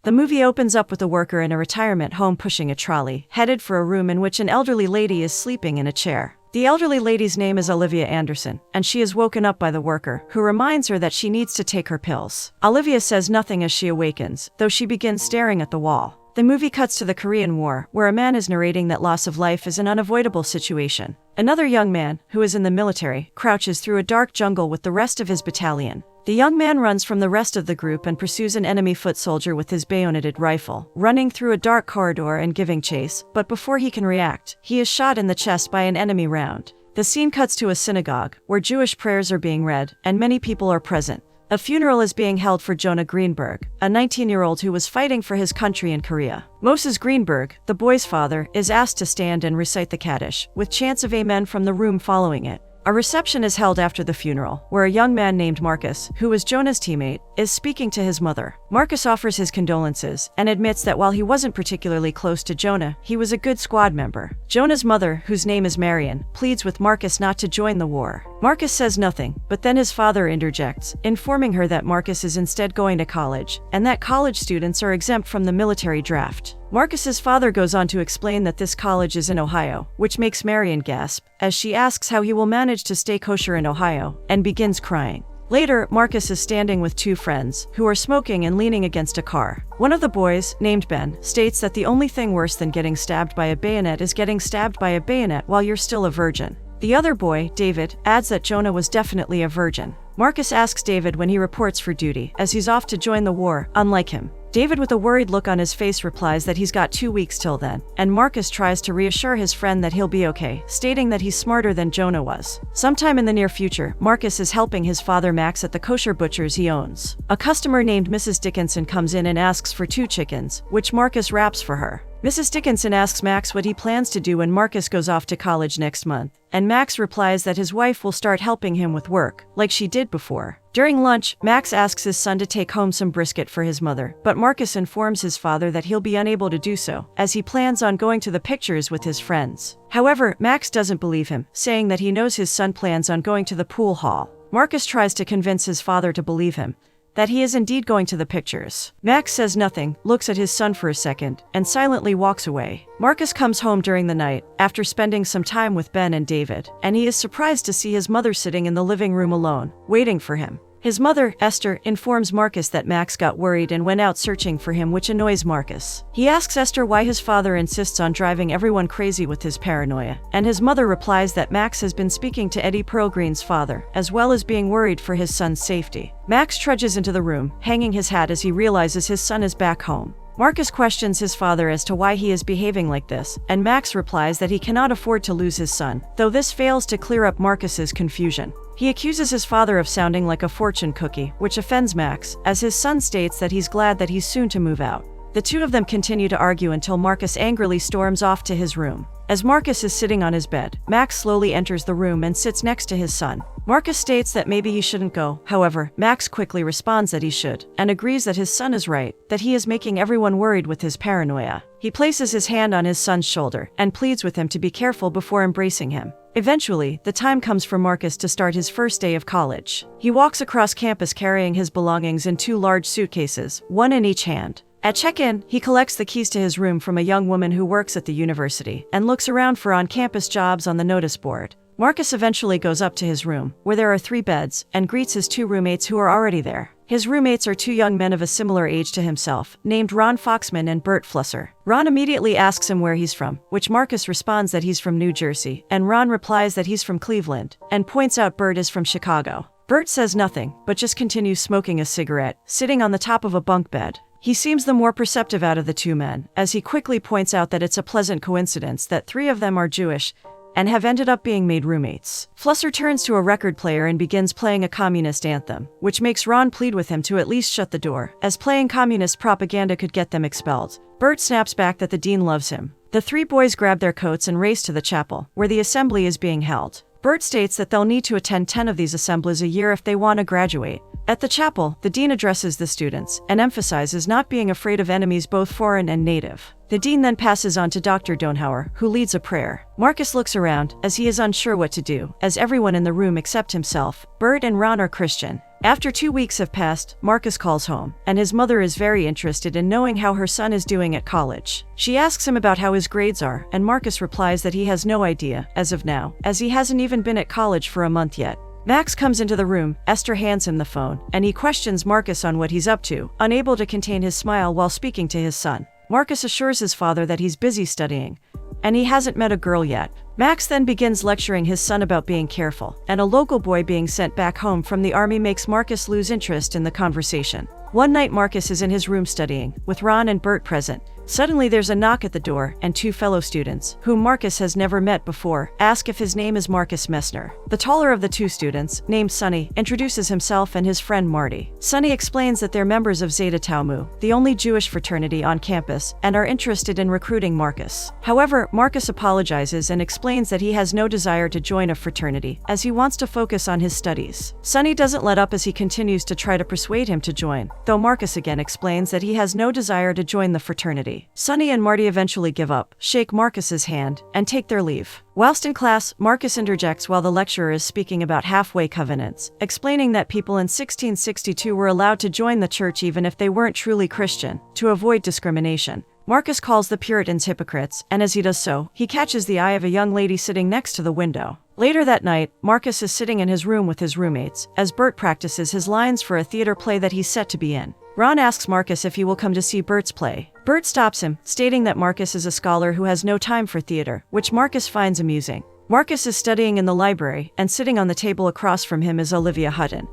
The movie opens up with a worker in a retirement home pushing a trolley, headed for a room in which an elderly lady is sleeping in a chair. The elderly lady's name is Olivia Anderson, and she is woken up by the worker, who reminds her that she needs to take her pills. Olivia says nothing as she awakens, though she begins staring at the wall. The movie cuts to the Korean War, where a man is narrating that loss of life is an unavoidable situation. Another young man, who is in the military, crouches through a dark jungle with the rest of his battalion. The young man runs from the rest of the group and pursues an enemy foot soldier with his bayoneted rifle, running through a dark corridor and giving chase, but before he can react, he is shot in the chest by an enemy round. The scene cuts to a synagogue, where Jewish prayers are being read, and many people are present. A funeral is being held for Jonah Greenberg, a 19-year-old who was fighting for his country in Korea. Moses Greenberg, the boy's father, is asked to stand and recite the Kaddish, with chants of amen from the room following it. A reception is held after the funeral, where a young man named Marcus, who was Jonah's teammate, is speaking to his mother. Marcus offers his condolences and admits that while he wasn't particularly close to Jonah, he was a good squad member. Jonah's mother, whose name is Marion, pleads with Marcus not to join the war. Marcus says nothing, but then his father interjects, informing her that Marcus is instead going to college, and that college students are exempt from the military draft. Marcus's father goes on to explain that this college is in Ohio, which makes Marion gasp, as she asks how he will manage to stay kosher in Ohio, and begins crying. Later, Marcus is standing with two friends, who are smoking and leaning against a car. One of the boys, named Ben, states that the only thing worse than getting stabbed by a bayonet is getting stabbed by a bayonet while you're still a virgin. The other boy, David, adds that Jonah was definitely a virgin. Marcus asks David when he reports for duty, as he's off to join the war, unlike him. David, with a worried look on his face, replies that he's got 2 weeks till then, and Marcus tries to reassure his friend that he'll be okay, stating that he's smarter than Jonah was. Sometime in the near future, Marcus is helping his father Max at the kosher butchers he owns. A customer named Mrs. Dickinson comes in and asks for 2 chickens, which Marcus wraps for her. Mrs. Dickinson asks Max what he plans to do when Marcus goes off to college next month, and Max replies that his wife will start helping him with work, like she did before. During lunch, Max asks his son to take home some brisket for his mother, but Marcus informs his father that he'll be unable to do so, as he plans on going to the pictures with his friends. However, Max doesn't believe him, saying that he knows his son plans on going to the pool hall. Marcus tries to convince his father to believe him, that he is indeed going to the pictures. Max says nothing, looks at his son for a second, and silently walks away. Marcus comes home during the night, after spending some time with Ben and David, and he is surprised to see his mother sitting in the living room alone, waiting for him. His mother, Esther, informs Marcus that Max got worried and went out searching for him, which annoys Marcus. He asks Esther why his father insists on driving everyone crazy with his paranoia, and his mother replies that Max has been speaking to Eddie Pearlgreen's father, as well as being worried for his son's safety. Max trudges into the room, hanging his hat as he realizes his son is back home. Marcus questions his father as to why he is behaving like this, and Max replies that he cannot afford to lose his son, though this fails to clear up Marcus's confusion. He accuses his father of sounding like a fortune cookie, which offends Max, as his son states that he's glad that he's soon to move out. The two of them continue to argue until Marcus angrily storms off to his room. As Marcus is sitting on his bed, Max slowly enters the room and sits next to his son. Marcus states that maybe he shouldn't go. However, Max quickly responds that he should, and agrees that his son is right, that he is making everyone worried with his paranoia. He places his hand on his son's shoulder and pleads with him to be careful before embracing him. Eventually, the time comes for Marcus to start his first day of college. He walks across campus carrying his belongings in 2 large suitcases, one in each hand. At check-in, he collects the keys to his room from a young woman who works at the university and looks around for on-campus jobs on the notice board. Marcus eventually goes up to his room, where there are 3 beds, and greets his 2 roommates who are already there. His roommates are 2 young men of a similar age to himself, named Ron Foxman and Bert Flusser. Ron immediately asks him where he's from, which Marcus responds that he's from New Jersey, and Ron replies that he's from Cleveland, and points out Bert is from Chicago. Bert says nothing, but just continues smoking a cigarette, sitting on the top of a bunk bed. He seems the more perceptive out of the 2 men, as he quickly points out that it's a pleasant coincidence that 3 of them are Jewish, and have ended up being made roommates. Flusser turns to a record player and begins playing a communist anthem, which makes Ron plead with him to at least shut the door, as playing communist propaganda could get them expelled. Bert snaps back that the dean loves him. The 3 boys grab their coats and race to the chapel, where the assembly is being held. Bert states that they'll need to attend 10 of these assemblies a year if they want to graduate. At the chapel, the dean addresses the students and emphasizes not being afraid of enemies both foreign and native. The dean then passes on to Dr. Donauer, who leads a prayer. Marcus looks around, as he is unsure what to do, as everyone in the room except himself, Bert and Ron, are Christian. After 2 weeks have passed, Marcus calls home, and his mother is very interested in knowing how her son is doing at college. She asks him about how his grades are, and Marcus replies that he has no idea, as of now, as he hasn't even been at college for a month yet. Max comes into the room, Esther hands him the phone, and he questions Marcus on what he's up to, unable to contain his smile while speaking to his son. Marcus assures his father that he's busy studying, and he hasn't met a girl yet. Max then begins lecturing his son about being careful, and a local boy being sent back home from the army makes Marcus lose interest in the conversation. One night Marcus is in his room studying, with Ron and Bert present. Suddenly there's a knock at the door, and 2 fellow students, whom Marcus has never met before, ask if his name is Marcus Messner. The taller of the 2 students, named Sonny, introduces himself and his friend Marty. Sonny explains that they're members of Zeta Tau Mu, the only Jewish fraternity on campus, and are interested in recruiting Marcus. However, Marcus apologizes and explains that he has no desire to join a fraternity, as he wants to focus on his studies. Sonny doesn't let up as he continues to try to persuade him to join, though Marcus again explains that he has no desire to join the fraternity. Sonny and Marty eventually give up, shake Marcus's hand, and take their leave. Whilst in class, Marcus interjects while the lecturer is speaking about halfway covenants, explaining that people in 1662 were allowed to join the church even if they weren't truly Christian, to avoid discrimination. Marcus calls the Puritans hypocrites, and as he does so, he catches the eye of a young lady sitting next to the window. Later that night, Marcus is sitting in his room with his roommates, as Bert practices his lines for a theater play that he's set to be in. Ron asks Marcus if he will come to see Bert's play. Bert stops him, stating that Marcus is a scholar who has no time for theater, which Marcus finds amusing. Marcus is studying in the library, and sitting on the table across from him is Olivia Hutton,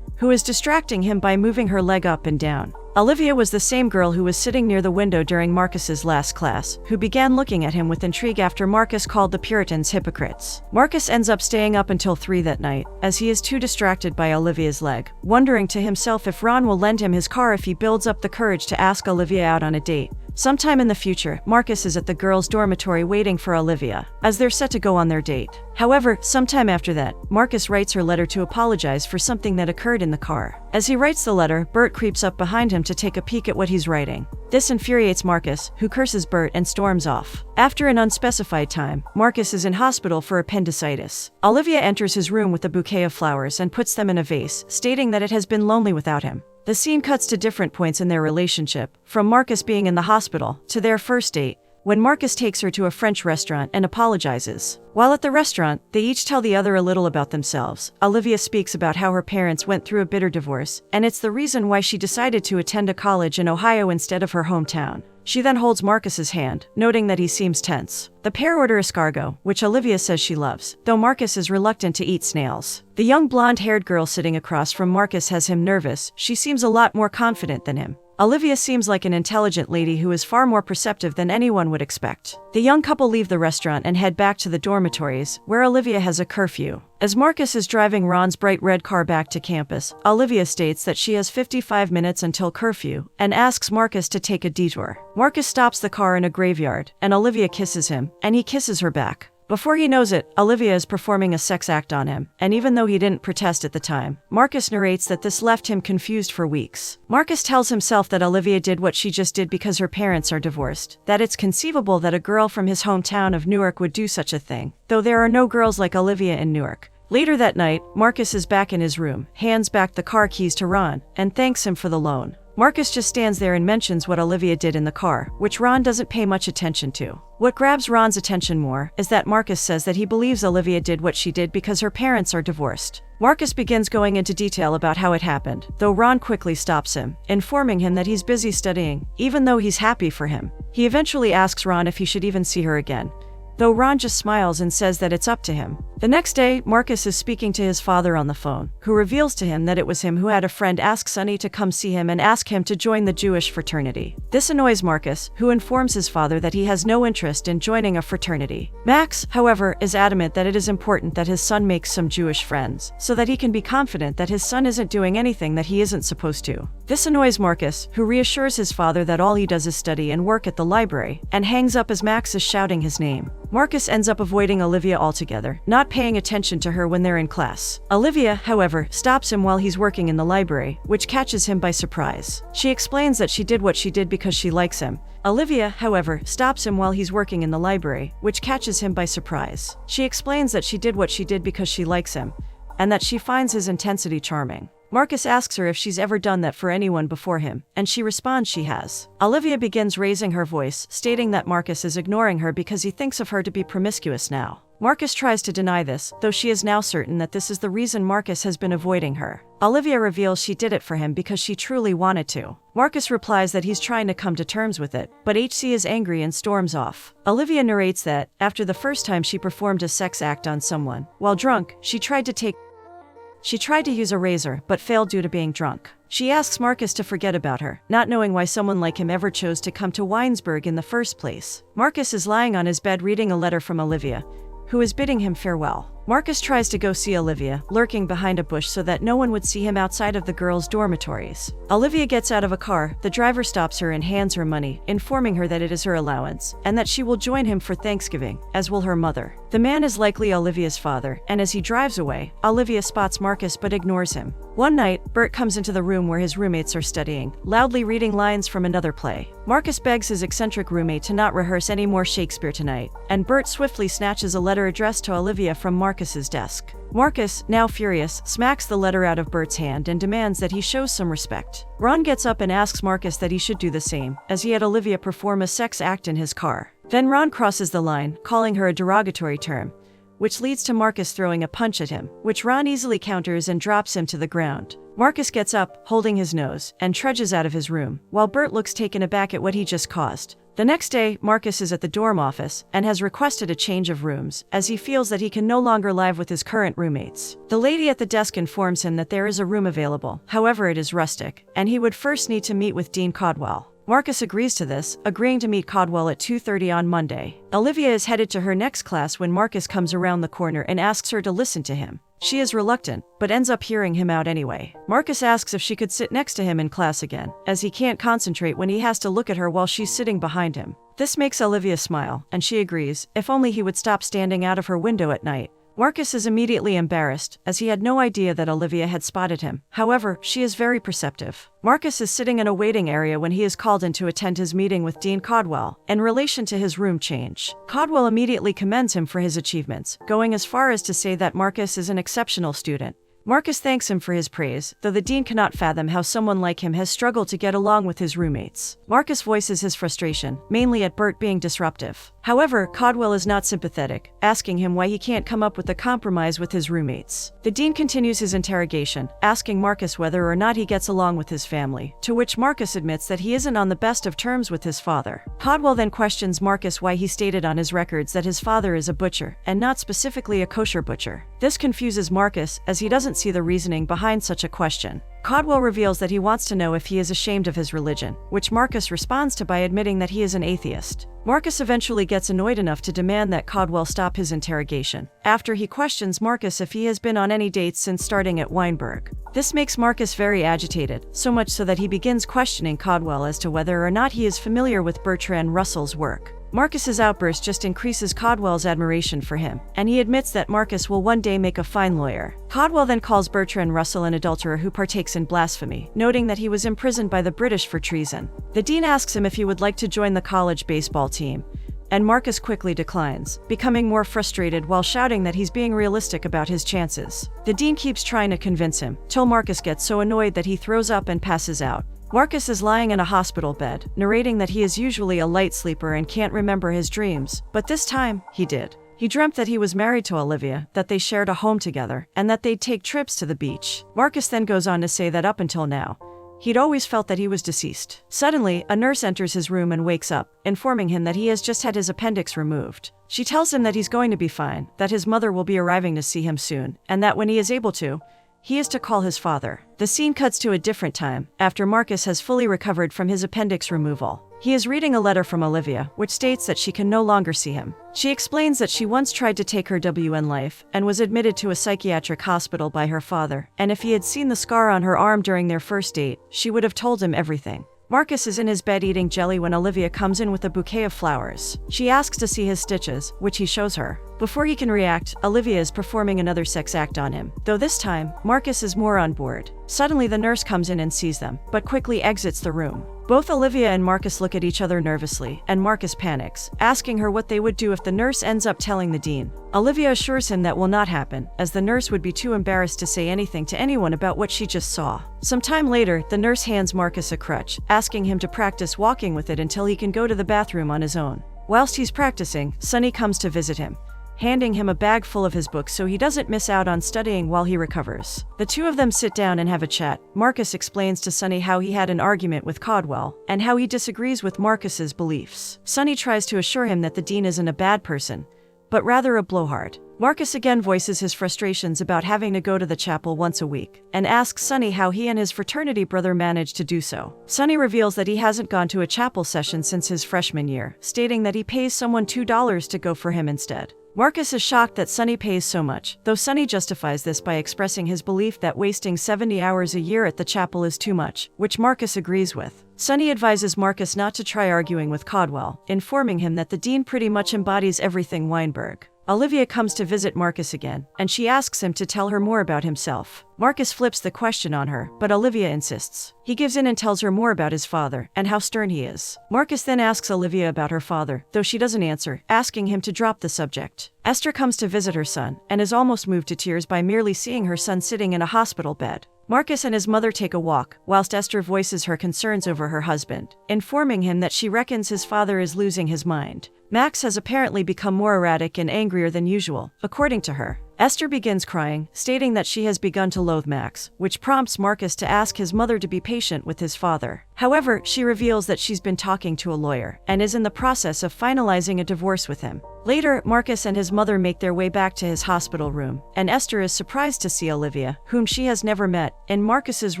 who is distracting him by moving her leg up and down. Olivia was the same girl who was sitting near the window during Marcus's last class, who began looking at him with intrigue after Marcus called the Puritans hypocrites. Marcus ends up staying up until 3 that night, as he is too distracted by Olivia's leg, wondering to himself if Ron will lend him his car if he builds up the courage to ask Olivia out on a date. Sometime in the future, Marcus is at the girls' dormitory waiting for Olivia, as they're set to go on their date. However, sometime after that, Marcus writes her letter to apologize for something that occurred in the car. As he writes the letter, Bert creeps up behind him to take a peek at what he's writing. This infuriates Marcus, who curses Bert and storms off. After an unspecified time, Marcus is in hospital for appendicitis. Olivia enters his room with a bouquet of flowers and puts them in a vase, stating that it has been lonely without him. The scene cuts to different points in their relationship, from Marcus being in the hospital, to their first date, when Marcus takes her to a French restaurant and apologizes. While at the restaurant, they each tell the other a little about themselves. Olivia speaks about how her parents went through a bitter divorce, and it's the reason why she decided to attend a college in Ohio instead of her hometown. She then holds Marcus's hand, noting that he seems tense. The pair order escargot, which Olivia says she loves, though Marcus is reluctant to eat snails. The young blonde-haired girl sitting across from Marcus has him nervous. She seems a lot more confident than him. Olivia seems like an intelligent lady who is far more perceptive than anyone would expect. The young couple leave the restaurant and head back to the dormitories, where Olivia has a curfew. As Marcus is driving Ron's bright red car back to campus, Olivia states that she has 55 minutes until curfew, and asks Marcus to take a detour. Marcus stops the car in a graveyard, and Olivia kisses him, and he kisses her back. Before he knows it, Olivia is performing a sex act on him, and even though he didn't protest at the time, Marcus narrates that this left him confused for weeks. Marcus tells himself that Olivia did what she just did because her parents are divorced, that it's conceivable that a girl from his hometown of Newark would do such a thing, though there are no girls like Olivia in Newark. Later that night, Marcus is back in his room, hands back the car keys to Ron, and thanks him for the loan. Marcus just stands there and mentions what Olivia did in the car, which Ron doesn't pay much attention to. What grabs Ron's attention more is that Marcus says that he believes Olivia did what she did because her parents are divorced. Marcus begins going into detail about how it happened, though Ron quickly stops him, informing him that he's busy studying, even though he's happy for him. He eventually asks Ron if he should even see her again, though Ron just smiles and says that it's up to him. The next day, Marcus is speaking to his father on the phone, who reveals to him that it was him who had a friend ask Sonny to come see him and ask him to join the Jewish fraternity. This annoys Marcus, who informs his father that he has no interest in joining a fraternity. Max, however, is adamant that it is important that his son makes some Jewish friends, so that he can be confident that his son isn't doing anything that he isn't supposed to. This annoys Marcus, who reassures his father that all he does is study and work at the library, and hangs up as Max is shouting his name. Marcus ends up avoiding Olivia altogether, not paying attention to her when they're in class. Olivia, however, stops him while he's working in the library, which catches him by surprise. She explains that she did what she did because she likes him. Olivia, however, stops him while he's working in the library, which catches him by surprise. She explains that she did what she did because she likes him, and that she finds his intensity charming. Marcus asks her if she's ever done that for anyone before him, and she responds she has. Olivia begins raising her voice, stating that Marcus is ignoring her because he thinks of her to be promiscuous now. Marcus tries to deny this, though she is now certain that this is the reason Marcus has been avoiding her. Olivia reveals she did it for him because she truly wanted to. Marcus replies that he's trying to come to terms with it, but HC is angry and storms off. Olivia narrates that, after the first time she performed a sex act on someone, while drunk, she tried to use a razor, but failed due to being drunk. She asks Marcus to forget about her, not knowing why someone like him ever chose to come to Winesburg in the first place. Marcus is lying on his bed reading a letter from Olivia, who is bidding him farewell. Marcus tries to go see Olivia, lurking behind a bush so that no one would see him outside of the girls' dormitories. Olivia gets out of a car, the driver stops her and hands her money, informing her that it is her allowance, and that she will join him for Thanksgiving, as will her mother. The man is likely Olivia's father, and as he drives away, Olivia spots Marcus but ignores him. One night, Bert comes into the room where his roommates are studying, loudly reading lines from another play. Marcus begs his eccentric roommate to not rehearse any more Shakespeare tonight, and Bert swiftly snatches a letter addressed to Olivia from Marcus's desk. Marcus, now furious, smacks the letter out of Bert's hand and demands that he shows some respect. Ron gets up and asks Marcus that he should do the same, as he had Olivia perform a sex act in his car. Then Ron crosses the line, calling her a derogatory term, which leads to Marcus throwing a punch at him, which Ron easily counters and drops him to the ground. Marcus gets up, holding his nose, and trudges out of his room, while Bert looks taken aback at what he just caused. The next day, Marcus is at the dorm office and has requested a change of rooms, as he feels that he can no longer live with his current roommates. The lady at the desk informs him that there is a room available, however it is rustic, and he would first need to meet with Dean Caldwell. Marcus agrees to this, agreeing to meet Caldwell at 2:30 on Monday. Olivia is headed to her next class when Marcus comes around the corner and asks her to listen to him. She is reluctant, but ends up hearing him out anyway. Marcus asks if she could sit next to him in class again, as he can't concentrate when he has to look at her while she's sitting behind him. This makes Olivia smile, and she agrees, if only he would stop standing out of her window at night. Marcus is immediately embarrassed, as he had no idea that Olivia had spotted him. However, she is very perceptive. Marcus is sitting in a waiting area when he is called in to attend his meeting with Dean Caldwell, in relation to his room change. Caldwell immediately commends him for his achievements, going as far as to say that Marcus is an exceptional student. Marcus thanks him for his praise, though the dean cannot fathom how someone like him has struggled to get along with his roommates. Marcus voices his frustration, mainly at Bert being disruptive. However, Caldwell is not sympathetic, asking him why he can't come up with a compromise with his roommates. The dean continues his interrogation, asking Marcus whether or not he gets along with his family, to which Marcus admits that he isn't on the best of terms with his father. Caldwell then questions Marcus why he stated on his records that his father is a butcher, and not specifically a kosher butcher. This confuses Marcus, as he doesn't see the reasoning behind such a question. Caldwell reveals that he wants to know if he is ashamed of his religion, which Marcus responds to by admitting that he is an atheist. Marcus eventually gets annoyed enough to demand that Caldwell stop his interrogation, after he questions Marcus if he has been on any dates since starting at Weinberg. This makes Marcus very agitated, so much so that he begins questioning Caldwell as to whether or not he is familiar with Bertrand Russell's work. Marcus's outburst just increases Caldwell's admiration for him, and he admits that Marcus will one day make a fine lawyer. Caldwell then calls Bertrand Russell an adulterer who partakes in blasphemy, noting that he was imprisoned by the British for treason. The dean asks him if he would like to join the college baseball team, and Marcus quickly declines, becoming more frustrated while shouting that he's being realistic about his chances. The dean keeps trying to convince him, till Marcus gets so annoyed that he throws up and passes out. Marcus is lying in a hospital bed, narrating that he is usually a light sleeper and can't remember his dreams, but this time, he did. He dreamt that he was married to Olivia, that they shared a home together, and that they'd take trips to the beach. Marcus then goes on to say that up until now, he'd always felt that he was deceased. Suddenly, a nurse enters his room and wakes up, informing him that he has just had his appendix removed. She tells him that he's going to be fine, that his mother will be arriving to see him soon, and that when he is able to, he is to call his father. The scene cuts to a different time, after Marcus has fully recovered from his appendix removal. He is reading a letter from Olivia, which states that she can no longer see him. She explains that she once tried to take her WN life, and was admitted to a psychiatric hospital by her father, and if he had seen the scar on her arm during their first date, she would have told him everything. Marcus is in his bed eating jelly when Olivia comes in with a bouquet of flowers. She asks to see his stitches, which he shows her. Before he can react, Olivia is performing another sex act on him, though this time, Marcus is more on board. Suddenly the nurse comes in and sees them, but quickly exits the room. Both Olivia and Marcus look at each other nervously, and Marcus panics, asking her what they would do if the nurse ends up telling the dean. Olivia assures him that will not happen, as the nurse would be too embarrassed to say anything to anyone about what she just saw. Some time later, the nurse hands Marcus a crutch, asking him to practice walking with it until he can go to the bathroom on his own. Whilst he's practicing, Sunny comes to visit him, handing him a bag full of his books so he doesn't miss out on studying while he recovers. The two of them sit down and have a chat. Marcus explains to Sunny how he had an argument with Caldwell, and how he disagrees with Marcus's beliefs. Sunny tries to assure him that the dean isn't a bad person, but rather a blowhard. Marcus again voices his frustrations about having to go to the chapel once a week, and asks Sunny how he and his fraternity brother managed to do so. Sunny reveals that he hasn't gone to a chapel session since his freshman year, stating that he pays someone $2 to go for him instead. Marcus is shocked that Sunny pays so much, though Sunny justifies this by expressing his belief that wasting 70 hours a year at the chapel is too much, which Marcus agrees with. Sunny advises Marcus not to try arguing with Caldwell, informing him that the dean pretty much embodies everything Weinberg. Olivia comes to visit Marcus again, and she asks him to tell her more about himself. Marcus flips the question on her, but Olivia insists. He gives in and tells her more about his father, and how stern he is. Marcus then asks Olivia about her father, though she doesn't answer, asking him to drop the subject. Esther comes to visit her son, and is almost moved to tears by merely seeing her son sitting in a hospital bed. Marcus and his mother take a walk, whilst Esther voices her concerns over her husband, informing him that she reckons his father is losing his mind. Max has apparently become more erratic and angrier than usual, according to her. Esther begins crying, stating that she has begun to loathe Max, which prompts Marcus to ask his mother to be patient with his father. However, she reveals that she's been talking to a lawyer, and is in the process of finalizing a divorce with him. Later, Marcus and his mother make their way back to his hospital room, and Esther is surprised to see Olivia, whom she has never met, in Marcus's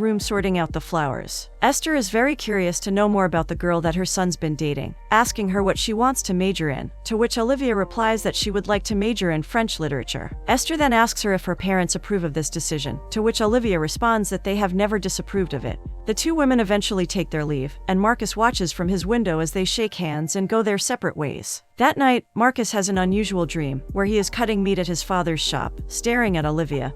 room sorting out the flowers. Esther is very curious to know more about the girl that her son's been dating, asking her what she wants to major in, to which Olivia replies that she would like to major in French literature. Esther then asks her if her parents approve of this decision, to which Olivia responds that they have never disapproved of it. The two women eventually take their leave, and Marcus watches from his window as they shake hands and go their separate ways. That night, Marcus has an unusual dream, where he is cutting meat at his father's shop, staring at Olivia,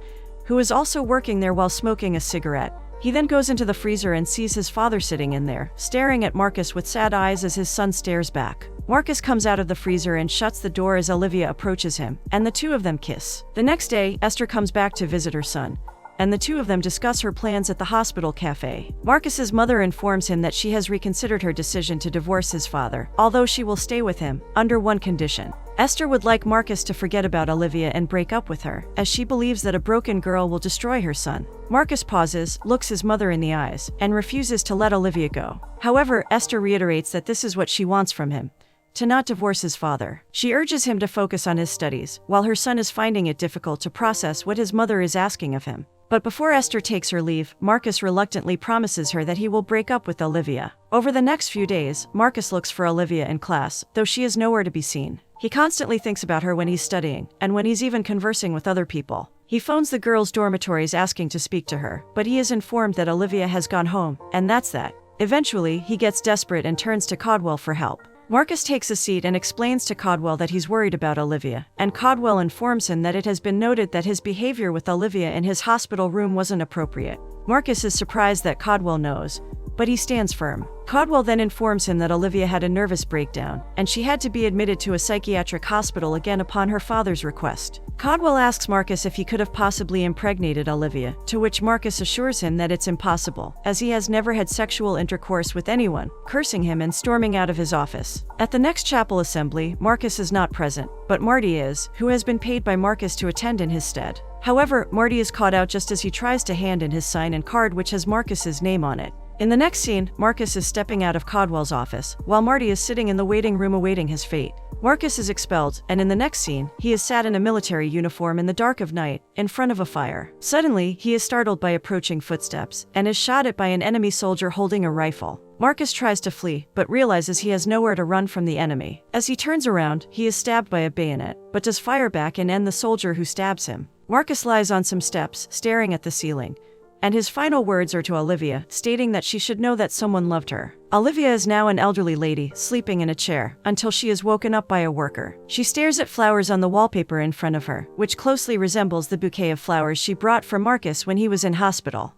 who is also working there while smoking a cigarette. He then goes into the freezer and sees his father sitting in there, staring at Marcus with sad eyes as his son stares back. Marcus comes out of the freezer and shuts the door as Olivia approaches him, and the two of them kiss. The next day, Esther comes back to visit her son, and the two of them discuss her plans at the hospital cafe. Marcus's mother informs him that she has reconsidered her decision to divorce his father, although she will stay with him, under one condition. Esther would like Marcus to forget about Olivia and break up with her, as she believes that a broken girl will destroy her son. Marcus pauses, looks his mother in the eyes, and refuses to let Olivia go. However, Esther reiterates that this is what she wants from him: to not divorce his father. She urges him to focus on his studies, while her son is finding it difficult to process what his mother is asking of him. But before Esther takes her leave, Marcus reluctantly promises her that he will break up with Olivia. Over the next few days, Marcus looks for Olivia in class, though she is nowhere to be seen. He constantly thinks about her when he's studying, and when he's even conversing with other people. He phones the girls' dormitories asking to speak to her, but he is informed that Olivia has gone home, and that's that. Eventually, he gets desperate and turns to Caldwell for help. Marcus takes a seat and explains to Caldwell that he's worried about Olivia, and Caldwell informs him that it has been noted that his behavior with Olivia in his hospital room wasn't appropriate. Marcus is surprised that Caldwell knows, but he stands firm. Caldwell then informs him that Olivia had a nervous breakdown, and she had to be admitted to a psychiatric hospital again upon her father's request. Caldwell asks Marcus if he could have possibly impregnated Olivia, to which Marcus assures him that it's impossible, as he has never had sexual intercourse with anyone, cursing him and storming out of his office. At the next chapel assembly, Marcus is not present, but Marty is, who has been paid by Marcus to attend in his stead. However, Marty is caught out just as he tries to hand in his sign and card which has Marcus's name on it. In the next scene, Marcus is stepping out of Caldwell's office, while Marty is sitting in the waiting room awaiting his fate. Marcus is expelled, and in the next scene, he is sat in a military uniform in the dark of night, in front of a fire. Suddenly, he is startled by approaching footsteps, and is shot at by an enemy soldier holding a rifle. Marcus tries to flee, but realizes he has nowhere to run from the enemy. As he turns around, he is stabbed by a bayonet, but does fire back and end the soldier who stabs him. Marcus lies on some steps, staring at the ceiling, and his final words are to Olivia, stating that she should know that someone loved her. Olivia is now an elderly lady, sleeping in a chair, until she is woken up by a worker. She stares at flowers on the wallpaper in front of her, which closely resembles the bouquet of flowers she brought for Marcus when he was in hospital.